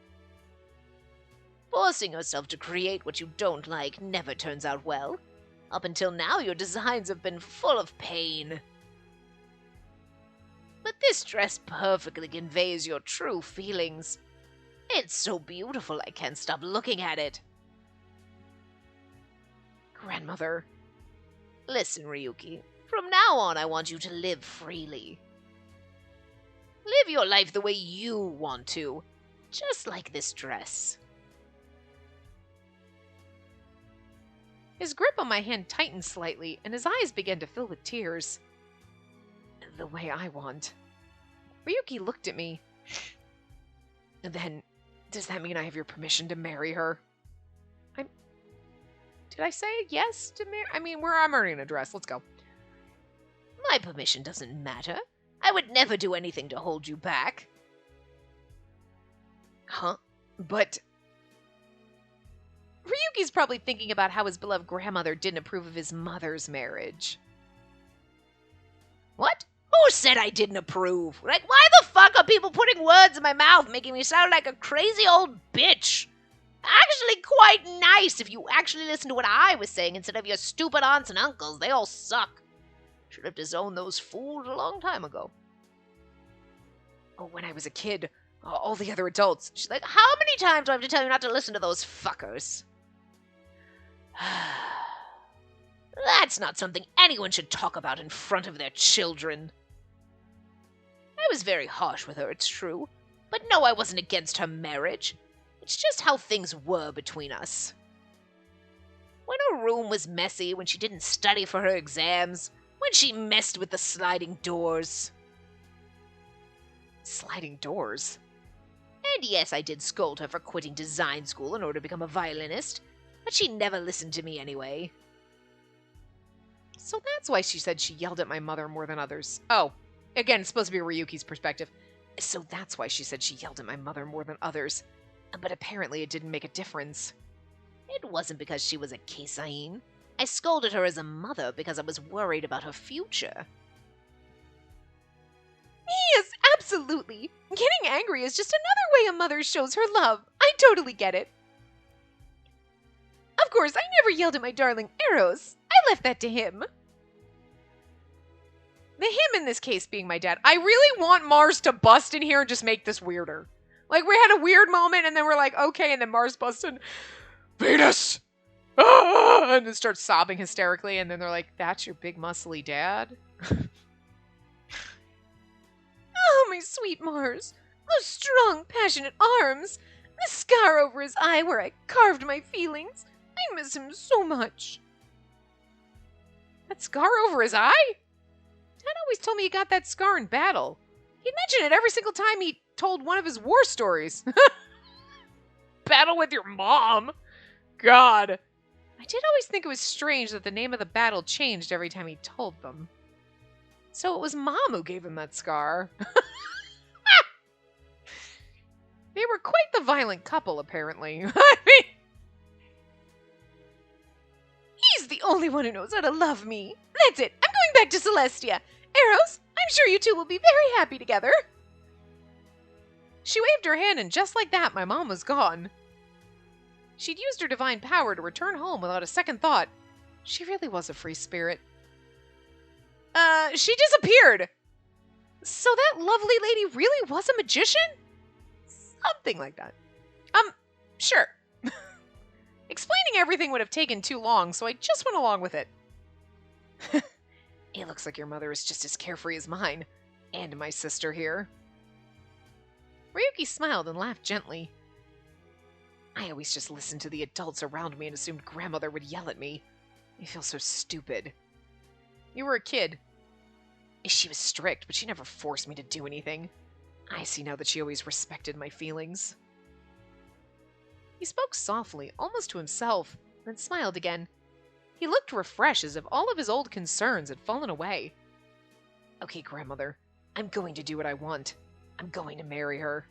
Forcing yourself to create what you don't like never turns out well. Up until now, your designs have been full of pain. But this dress perfectly conveys your true feelings. It's so beautiful I can't stop looking at it. Grandmother. Listen, Ryuki. From now on, I want you to live freely. Live your life the way you want to. Just like this dress. His grip on my hand tightened slightly, and his eyes began to fill with tears. The way I want. Ryuki looked at me. Then, does that mean I have your permission to marry her? Did I say yes to marry? I mean, I'm already in a dress. Let's go. My permission doesn't matter. I would never do anything to hold you back. Huh? But... Ryuki's probably thinking about how his beloved grandmother didn't approve of his mother's marriage. What? Who said I didn't approve? Like, why the fuck are people putting words in my mouth, making me sound like a crazy old bitch? Actually quite nice if you actually listen to what I was saying instead of your stupid aunts and uncles. They all suck. Should have disowned those fools a long time ago. Oh, when I was a kid, all the other adults. She's like, how many times do I have to tell you not to listen to those fuckers? That's not something anyone should talk about in front of their children. I was very harsh with her, it's true. But no, I wasn't against her marriage. It's just how things were between us. When her room was messy, when she didn't study for her exams, when she messed with the sliding doors. Sliding doors? And yes, I did scold her for quitting design school in order to become a violinist, but she never listened to me anyway. So that's why she said she yelled at my mother more than others. Oh, again, it's supposed to be Ryuki's perspective. So that's why she said she yelled at my mother more than others. But apparently it didn't make a difference. It wasn't because she was a Keisain. I scolded her as a mother because I was worried about her future. Yes, absolutely. Getting angry is just another way a mother shows her love. I totally get it. Of course, I never yelled at my darling Eros. I left that to him. The him in this case being my dad. I really want Mars to bust in here and just make this weirder. Like, we had a weird moment, and then we're like, okay, and then Mars busts in, Venus! Ah! And then starts sobbing hysterically, and then they're like, that's your big muscly dad? Oh, my sweet Mars. Those strong, passionate arms. The scar over his eye where I carved my feelings. I miss him so much. That scar over his eye? Dad always told me he got that scar in battle. He'd mention it every single time he told one of his war stories. Battle with your mom? God. I did always think it was strange that the name of the battle changed every time he told them. So it was Mom who gave him that scar. They were quite the violent couple, apparently. I mean, he's the only one who knows how to love me. That's it. I'm going back to Celestia. Eros, I'm sure you two will be very happy together. She waved her hand, and just like that, my mom was gone. She'd used her divine power to return home without a second thought. She really was a free spirit. She disappeared. So that lovely lady really was a magician? Something like that. Sure. Explaining everything would have taken too long, so I just went along with it. It looks like your mother is just as carefree as mine, and my sister here. Ryuki smiled and laughed gently. I always just listened to the adults around me and assumed grandmother would yell at me. I feel so stupid. You were a kid. She was strict, but she never forced me to do anything. I see now that she always respected my feelings. He spoke softly, almost to himself, then smiled again. He looked refreshed, as if all of his old concerns had fallen away. Okay, grandmother, I'm going to do what I want. I'm going to marry her.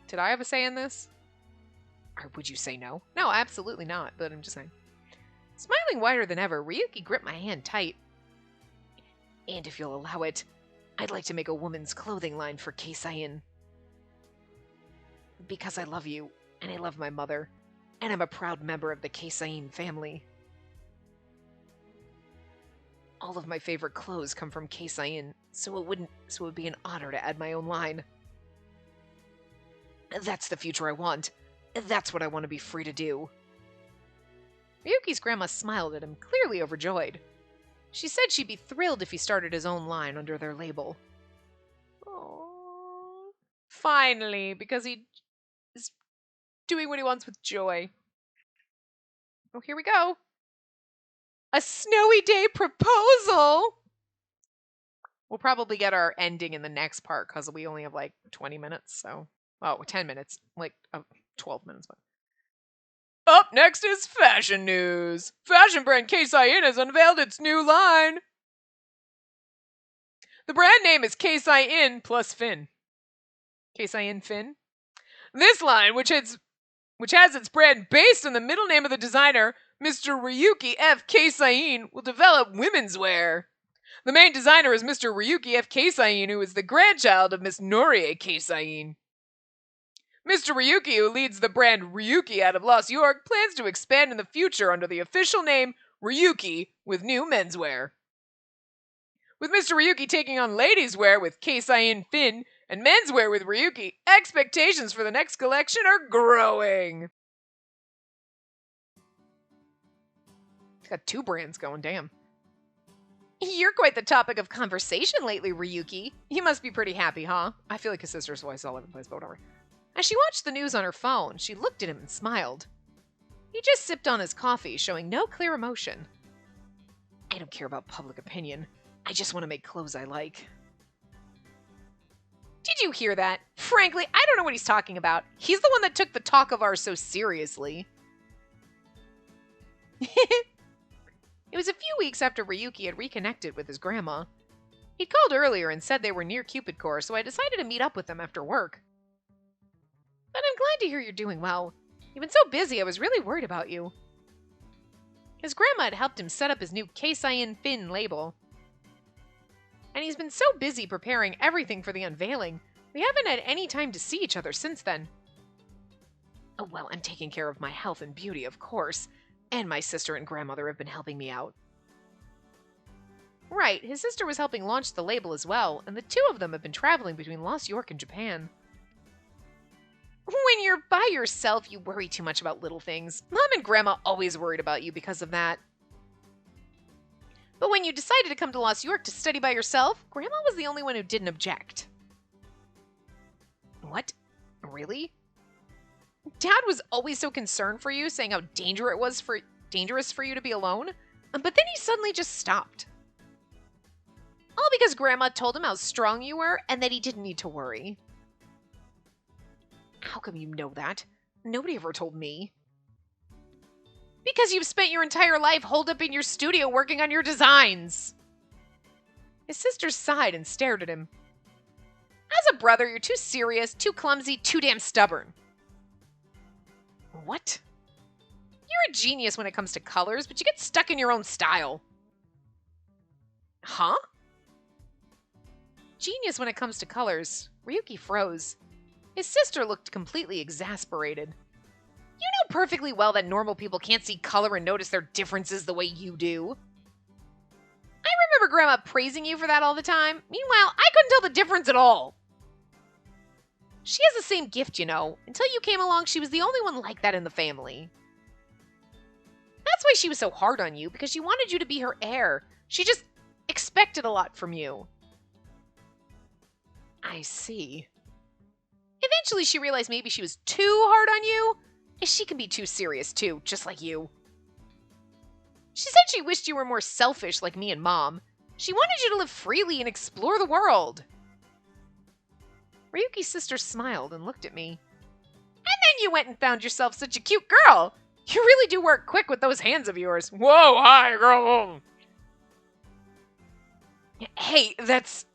Did I have a say in this? Or would you say no? No, absolutely not, but I'm just saying. Smiling wider than ever, Ryuki gripped my hand tight. And if you'll allow it, I'd like to make a woman's clothing line for Keisain. Because I love you, and I love my mother, and I'm a proud member of the Keisain family. All of my favorite clothes come from Keisain, so it would be an honor to add my own line. That's the future I want. That's what I want to be free to do. Ryuki's grandma smiled at him, clearly overjoyed. She said she'd be thrilled if he started his own line under their label. Aww. Finally, because he is doing what he wants with joy. Oh, here we go. A snowy day proposal! We'll probably get our ending in the next part, because we only have like 20 minutes, so... Well, 10 minutes. Like, 12 minutes, but... Up next is fashion news. Fashion brand Keisain has unveiled its new line. The brand name is Keisain plus Fin. Keisain Fin. This line, which has its brand based on the middle name of the designer, Mr. Ryuki F. Keisain, will develop women's wear. The main designer is Mr. Ryuki F. Keisain, who is the grandchild of Miss Norie Keisain. Mr. Ryuki, who leads the brand Ryuki out of Los York, plans to expand in the future under the official name Ryuki with new menswear. With Mr. Ryuki taking on ladies' wear with Keisain Fin and menswear with Ryuki, expectations for the next collection are growing. It's got two brands going, damn. You're quite the topic of conversation lately, Ryuki. You must be pretty happy, huh? I feel like his sister's voice all over the place, but whatever. As she watched the news on her phone, she looked at him and smiled. He just sipped on his coffee, showing no clear emotion. I don't care about public opinion. I just want to make clothes I like. Did you hear that? Frankly, I don't know what he's talking about. He's the one that took the talk of ours so seriously. It was a few weeks after Ryuki had reconnected with his grandma. He'd called earlier and said they were near Cupid Core, so I decided to meet up with them after work. But I'm glad to hear you're doing well. You've been so busy, I was really worried about you. His grandma had helped him set up his new Keisain Fin label. And he's been so busy preparing everything for the unveiling, we haven't had any time to see each other since then. Oh, well, I'm taking care of my health and beauty, of course. And my sister and grandmother have been helping me out. Right, his sister was helping launch the label as well, and the two of them have been traveling between Lost York and Japan. When you're by yourself, you worry too much about little things. Mom and Grandma always worried about you because of that. But when you decided to come to Lost York to study by yourself, Grandma was the only one who didn't object. What? Really? Dad was always so concerned for you, saying how dangerous for you to be alone, but then he suddenly just stopped. All because Grandma told him how strong you were and that he didn't need to worry. How come you know that? Nobody ever told me. Because you've spent your entire life holed up in your studio working on your designs. His sister sighed and stared at him. As a brother, you're too serious, too clumsy, too damn stubborn. What? You're a genius when it comes to colors, but you get stuck in your own style. Huh? Genius when it comes to colors. Ryuki froze. His sister looked completely exasperated. You know perfectly well that normal people can't see color and notice their differences the way you do. I remember Grandma praising you for that all the time. Meanwhile, I couldn't tell the difference at all. She has the same gift, you know. Until you came along, she was the only one like that in the family. That's why she was so hard on you, because she wanted you to be her heir. She just expected a lot from you. I see. Eventually, she realized maybe she was too hard on you. She can be too serious, too, just like you. She said she wished you were more selfish like me and Mom. She wanted you to live freely and explore the world. Ryuki's sister smiled and looked at me. And then you went and found yourself such a cute girl. You really do work quick with those hands of yours. Whoa, hi, girl. Hey, that's...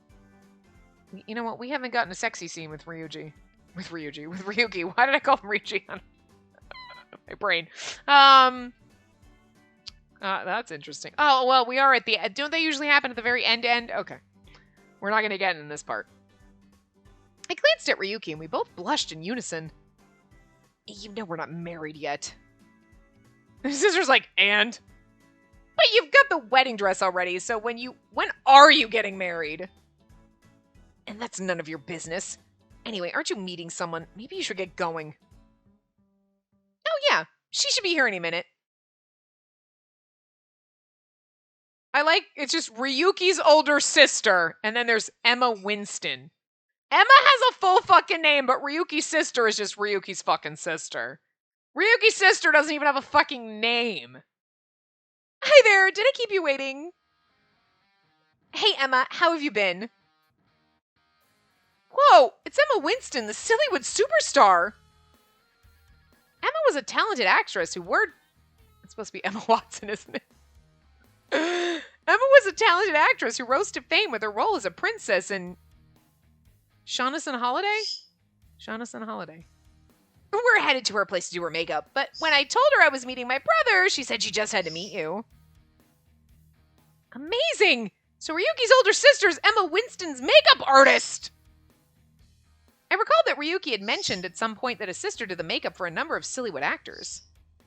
You know what? We haven't gotten a sexy scene with Ryuki. With Ryuki. Why did I call him Ryuki? My brain. That's interesting. Oh, well, we are at the end. Don't they usually happen at the very end? Okay. We're not going to get in this part. I glanced at Ryuki and we both blushed in unison. You know we're not married yet. His sister's like, and? But you've got the wedding dress already, so when are you getting married? And that's none of your business. Anyway, aren't you meeting someone? Maybe you should get going. Oh yeah, she should be here any minute. It's just Ryuki's older sister, and then there's Emma Winston. Emma has a full fucking name, but Ryuki's sister is just Ryuki's fucking sister. Ryuki's sister doesn't even have a fucking name. Hi there, did I keep you waiting? Hey Emma, how have you been? Whoa, it's Emma Winston, the Sillywood superstar. Emma was a talented actress who worked... It's supposed to be Emma Watson, isn't it? Emma was a talented actress who rose to fame with her role as a princess in... Shaughnessy Holiday? Shaughnessy Holiday. We're headed to her place to do her makeup, but when I told her I was meeting my brother, she said she just had to meet you. Amazing! So Ryuki's older sister is Emma Winston's makeup artist! I recalled that Ryuki had mentioned at some point that his sister did the makeup for a number of Sillywood actors.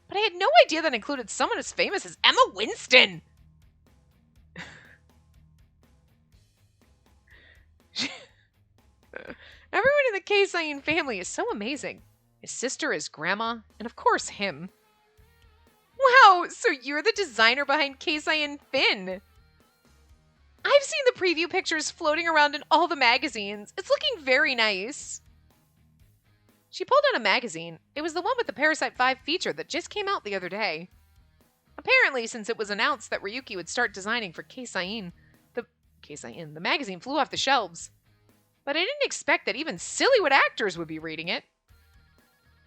But I had no idea that included someone as famous as Emma Winston! Everyone in the Keisain family is so amazing. His sister, his grandma, and of course him. Wow, so you're the designer behind Keisain Finn. I've seen the preview pictures floating around in all the magazines. It's looking very nice. She pulled out a magazine. It was the one with the Parasite 5 feature that just came out the other day. Apparently, since it was announced that Ryuki would start designing for Keisain, the magazine flew off the shelves. But I didn't expect that even Sillywood actors would be reading it.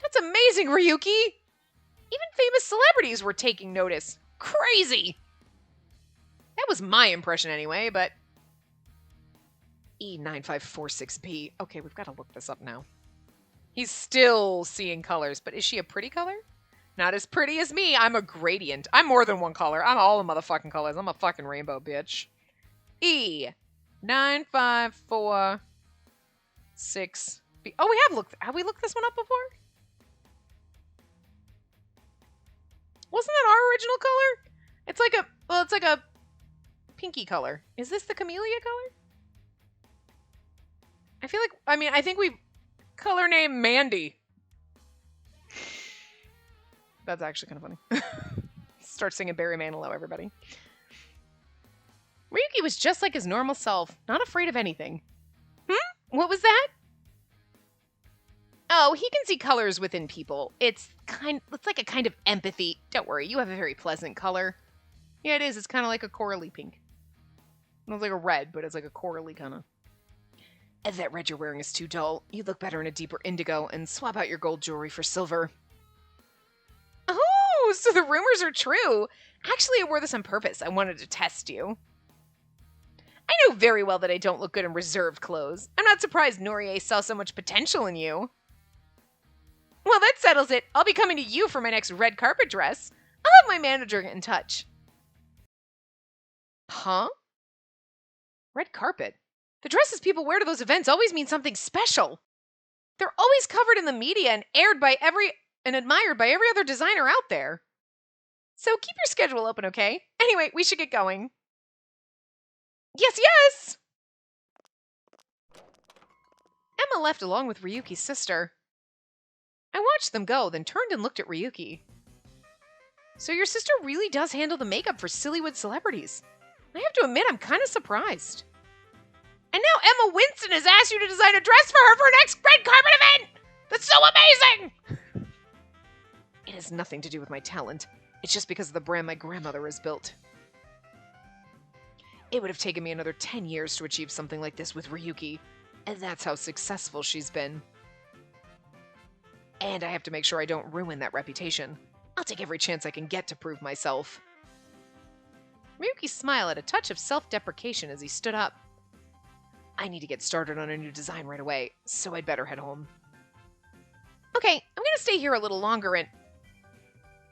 That's amazing, Ryuki! Even famous celebrities were taking notice. Crazy! That was my impression anyway, but... E9546B. Okay, we've got to look this up now. He's still seeing colors, but is she a pretty color? Not as pretty as me. I'm a gradient. I'm more than one color. I'm all the motherfucking colors. I'm a fucking rainbow, bitch. E9546B. Oh, have we looked this one up before? Wasn't that our original color? It's like a, well, it's like a pinky color. Is this the camellia color? I feel like, I mean, I think we color named Mandy. That's actually kind of funny. Start singing Barry Manilow, everybody. Ryuki was just like his normal self, not afraid of anything. What was that? Oh, he can see colors within people. It's like a kind of empathy. Don't worry, you have a very pleasant color. Yeah, it is. It's kind of like a corally pink. It's like a red, but it's like a corally kind of. That red you're wearing is too dull. You look better in a deeper indigo, and swap out your gold jewelry for silver. Oh, so the rumors are true. Actually, I wore this on purpose. I wanted to test you. I know very well that I don't look good in reserved clothes. I'm not surprised Norie saw so much potential in you. Well, that settles it. I'll be coming to you for my next red carpet dress. I'll have my manager get in touch. Huh? Red carpet? The dresses people wear to those events always mean something special. They're always covered in the media and admired by every other designer out there. So keep your schedule open, okay? Anyway, we should get going. Yes, yes! Emma left along with Ryuki's sister. I watched them go, then turned and looked at Ryuki. So your sister really does handle the makeup for Sillywood celebrities. I have to admit, I'm kind of surprised. And now Emma Winston has asked you to design a dress for her for her next red carpet event! That's so amazing! It has nothing to do with my talent. It's just because of the brand my grandmother has built. It would have taken me another 10 years to achieve something like this with Ryuki, and that's how successful she's been. And I have to make sure I don't ruin that reputation. I'll take every chance I can get to prove myself. Ryuki's smile had a touch of self-deprecation as he stood up. I need to get started on a new design right away, so I'd better head home. Okay, I'm gonna stay here a little longer and...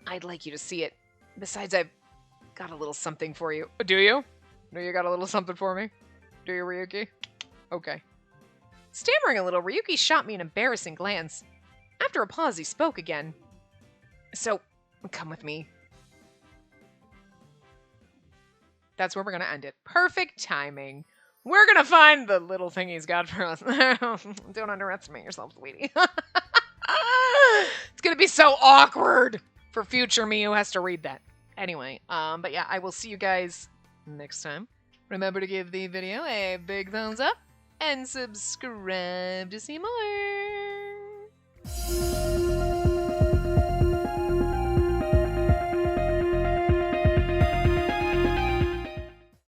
I'd like you to see it. Besides, I've got a little something for you. Do you? No, you got a little something for me? Do you, Ryuki? Okay. Stammering a little, Ryuki shot me an embarrassing glance. After a pause, he spoke again. So, come with me. That's where we're gonna end it. Perfect timing. We're gonna find the little thing he's got for us. Don't underestimate yourself, sweetie. It's gonna be so awkward for future me who has to read that. Anyway, but yeah, I will see you guys next time. Remember to give the video a big thumbs up and subscribe to see more.